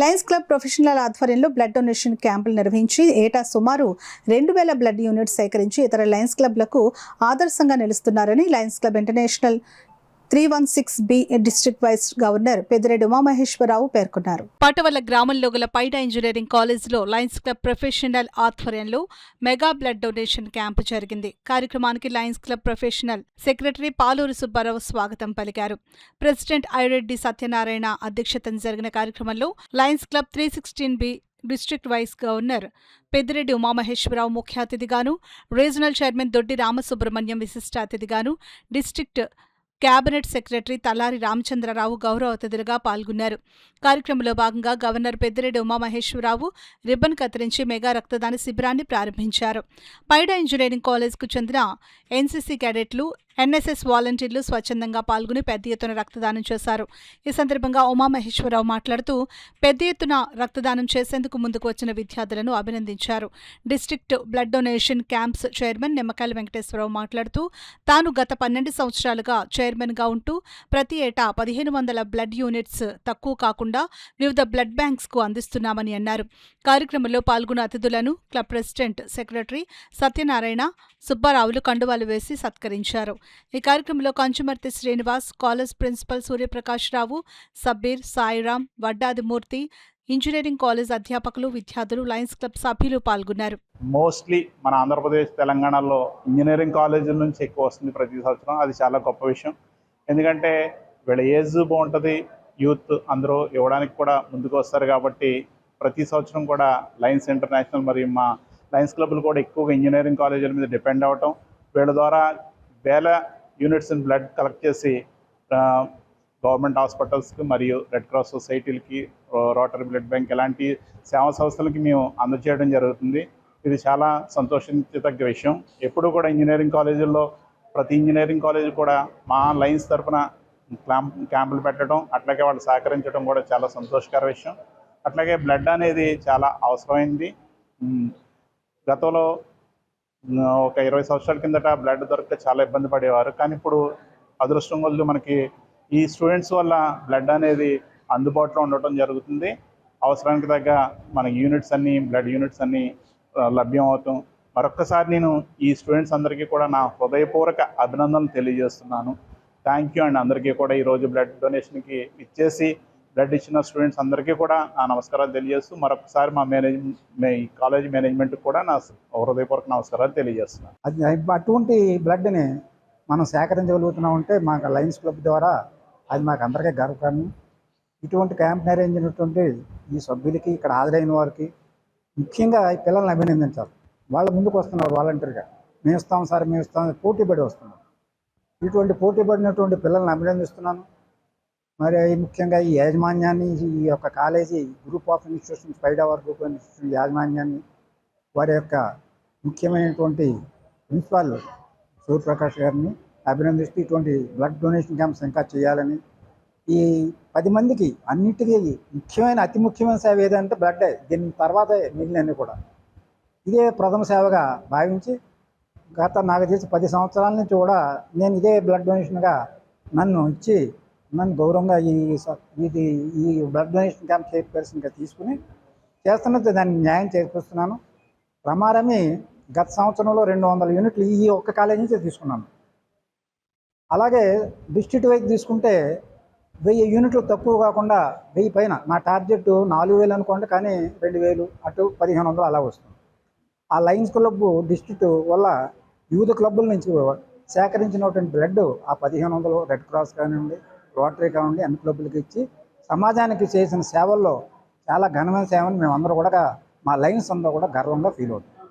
Lions club professional ఆధ్వర్యంలో blood donation క్యాంపులు నిర్వహించి ఏటా సుమారు 2000 బ్లడ్ యూనిట్స్ సేకరించి ఇతర లయన్స్ క్లబ్లకు ఆదర్శంగా నిలుస్తున్నారని Lions club international 316B district vice governor Peddireddy Umamaheswararao పేర్కొన్నారు. పాటవల్ల గ్రామంలో గల పైడా ఇంజనీరింగ్ కాలేజ్లో లయన్స్ క్లబ్ ప్రొఫెషనల్ ఆధ్వర్యంలో మెగా బ్లడ్ డొనేషన్ క్యాంపు జరిగింది. కార్యక్రమానికి Lions club professional secretary Paluru Subbarao స్వాగతం పలికారు. ప్రెసిడెంట్ ఐరెడ్డి సత్యనారాయణ అధ్యక్షతన జరిగిన కార్యక్రమంలో Lions club 316B district vice governor Peddireddy Umamaheswararao ముఖ్య అతిథిగాను, రీజనల్ చైర్మన్ దొడ్డి రామసుబ్రహ్మణ్యం విశిష్ట అతిథిగాను, district cabinet secretary Talari Ramachandrarao గౌరవ అతిథులుగా పాల్గొన్నారు. కార్యక్రమంలో భాగంగా గవర్నర్ పెద్దిరెడ్డి ఉమామహేశ్వరరావు రిబ్బన్ కత్తిరించి మెగా రక్తదాన శిబిరాన్ని ప్రారంభించారు. పైడా ఇంజనీరింగ్ కాలేజ్కు చెందిన ఎన్సీసీ క్యాడెట్లు, ఎన్ఎస్ఎస్ వాలంటీర్లు స్వచ్ఛందంగా పాల్గొని పెద్ద ఎత్తున రక్తదానం చేశారు. ఈ సందర్భంగా ఉమామహేశ్వరరావు మాట్లాడుతూ పెద్ద ఎత్తున రక్తదానం చేసేందుకు ముందుకు వచ్చిన విద్యార్థులను అభినందించారు. District blood donation camps chairman నిమ్మకాయల వెంకటేశ్వరరావు మాట్లాడుతూ తాను గత 12 సంవత్సరాలుగా చైర్మన్గా ఉంటూ ప్రతి ఏటా 1500 బ్లడ్ యూనిట్స్ తక్కువ కాకుండా వివిధ బ్లడ్ బ్యాంక్స్కు అందిస్తున్నామని అన్నారు. కార్యక్రమంలో పాల్గొన్న అతిథులను క్లబ్ ప్రెసిడెంట్ సెక్రటరీ సత్యనారాయణ, సుబ్బారావులు కండువాలు వేసి సత్కరించారు. ఈ కార్యక్రమంలో కంచుమర్తి శ్రీనివాస్, కాలేజ్ ప్రిన్సిపల్ సూర్యప్రకాష్ రావు, సబ్బీర్, సాయిరాం, వడ్డాదిమూర్తి, ఇంజనీరింగ్ కాలేజ్ అధ్యాపకులు, విద్యార్థులు, లయన్స్ క్లబ్ సభ్యులు పాల్గొన్నారు. మోస్ట్లీ మన ఆంధ్రప్రదేశ్, తెలంగాణలో ఇంజనీరింగ్ కాలేజీల నుంచి ఎక్కువ వస్తుంది ప్రతి సంవత్సరం. అది చాలా గొప్ప విషయం. ఎందుకంటే వీళ్ళ ఏజ్ బాగుంటుంది, యూత్ అందరూ ఇవ్వడానికి కూడా ముందుకు వస్తారు. కాబట్టి ప్రతి సంవత్సరం కూడా లయన్స్ ఇంటర్నేషనల్ మరియు మా లయన్స్ క్లబ్లు కూడా ఎక్కువగా ఇంజనీరింగ్ కాలేజీల మీద డిపెండ్ అవ్వటం, వీళ్ళ ద్వారా వేల యూనిట్స్ బ్లడ్ కలెక్ట్ చేసి గవర్నమెంట్ హాస్పిటల్స్కి మరియు రెడ్ క్రాస్ సొసైటీలకి, రోటరీ బ్లడ్ బ్యాంక్ ఇలాంటి సేవా సంస్థలకి మేము అందజేయడం జరుగుతుంది. ఇది చాలా సంతోషించదగ్గ విషయం. ఎప్పుడు కూడా ఇంజనీరింగ్ కాలేజీల్లో ప్రతి ఇంజనీరింగ్ కాలేజీ కూడా మా లయన్స్ తరఫున క్యాంపులు పెట్టడం, అట్లాగే వాళ్ళు సహకరించడం కూడా చాలా సంతోషకర విషయం. అట్లాగే బ్లడ్ అనేది చాలా అవసరమైంది. గతంలో ఒక 20 సంవత్సరాల కిందట బ్లడ్ దొరికితే చాలా ఇబ్బంది పడేవారు. కానీ ఇప్పుడు అదృష్టం వల్ల మనకి ఈ స్టూడెంట్స్ వల్ల బ్లడ్ అనేది అందుబాటులో ఉండటం జరుగుతుంది. అవసరానికి తగ్గ మన యూనిట్స్ అన్నీ, బ్లడ్ యూనిట్స్ అన్నీ లభ్యం అవుతాం. మరొక్కసారి నేను ఈ స్టూడెంట్స్ అందరికీ కూడా నా హృదయపూర్వక అభినందనలు తెలియజేస్తున్నాను. థ్యాంక్ యూ అండి. అందరికీ కూడా ఈరోజు బ్లడ్ డొనేషన్కి ఇచ్చేసి బ్లడ్ ఇచ్చిన స్టూడెంట్స్ అందరికీ కూడా నా నమస్కారాలు తెలియజేస్తూ మరొకసారి ఈ కాలేజ్ మేనేజ్మెంట్కి కూడా నా హృదయపూర్వక నమస్కారాలు తెలియజేస్తున్నాను. అటువంటి బ్లడ్ని మనం సేకరించగలుగుతున్నాం అంటే మాకు లయన్స్ క్లబ్ ద్వారా అది మాకు అందరికీ గర్వకారణం. ఇటువంటి క్యాంప్ నిర్వహించినటువంటి ఈ సభ్యులకి, ఇక్కడ హాజరైన వారికి ముఖ్యంగా ఈ పిల్లల్ని అభినందించాలి. వాళ్ళ ముందుకు వస్తున్నారు వాలంటీర్గా, మేము ఇస్తాం సార్, మేము ఇస్తాం, పోటీపడి వస్తున్నారు. ఇటువంటి పోటీపడినటువంటి పిల్లల్ని అభినందిస్తున్నాను. మరి ముఖ్యంగా ఈ యాజమాన్యాన్ని, ఈ యొక్క college group of institutions, పైడా group of institution యాజమాన్యాన్ని, వారి యొక్క ముఖ్యమైనటువంటి ప్రిన్సిపాల్ సూర్యప్రకాష్ గారిని అభినందిస్తూ ఇటువంటి బ్లడ్ డొనేషన్ క్యాంప్స్ ఇంకా చేయాలని, ఈ 10 మందికి అన్నిటికీ అతి ముఖ్యమైన సేవ ఏదంటే బ్లడ్డే. దీని తర్వాత మిగిలినన్నీ కూడా ఇదే ప్రథమ సేవగా భావించి నాకు తెలిసి 10 సంవత్సరాల నుంచి కూడా నేను ఇదే బ్లడ్ డొనేషన్గా నన్ను గౌరవంగా ఈ బ్లడ్ డొనేషన్ క్యాంప్ చైర్పర్సన్గా తీసుకుని చేస్తున్నది దాన్ని న్యాయం చేకూరుస్తున్నాను. ప్రమారమి గత సంవత్సరంలో 200 యూనిట్లు ఈ ఒక్క కాలేజీ నుంచి తీసుకున్నాను. అలాగే డిస్ట్రిక్ట్ వైజ్ తీసుకుంటే 1000 యూనిట్లు తక్కువ కాకుండా 1000 పైన. నా టార్గెట్ 4000 అనుకోండి, కానీ 2000 అటు 1500 అలా వస్తుంది. ఆ లయన్స్ క్లబ్ డిస్ట్రిక్ట్ వల్ల వివిధ క్లబ్బుల నుంచి సేకరించినటువంటి బ్లడ్ ఆ 1500 రెడ్ క్రాస్ కానివ్వండి, రోటరీ కానివ్వండి, అన్ని క్లబ్బులకి ఇచ్చి సమాజానికి చేసిన సేవల్లో చాలా ఘనమైన సేవని మేమందరూ కూడా, మా లయన్స్ అందరూ కూడా గర్వంగా ఫీల్ అవుతాం.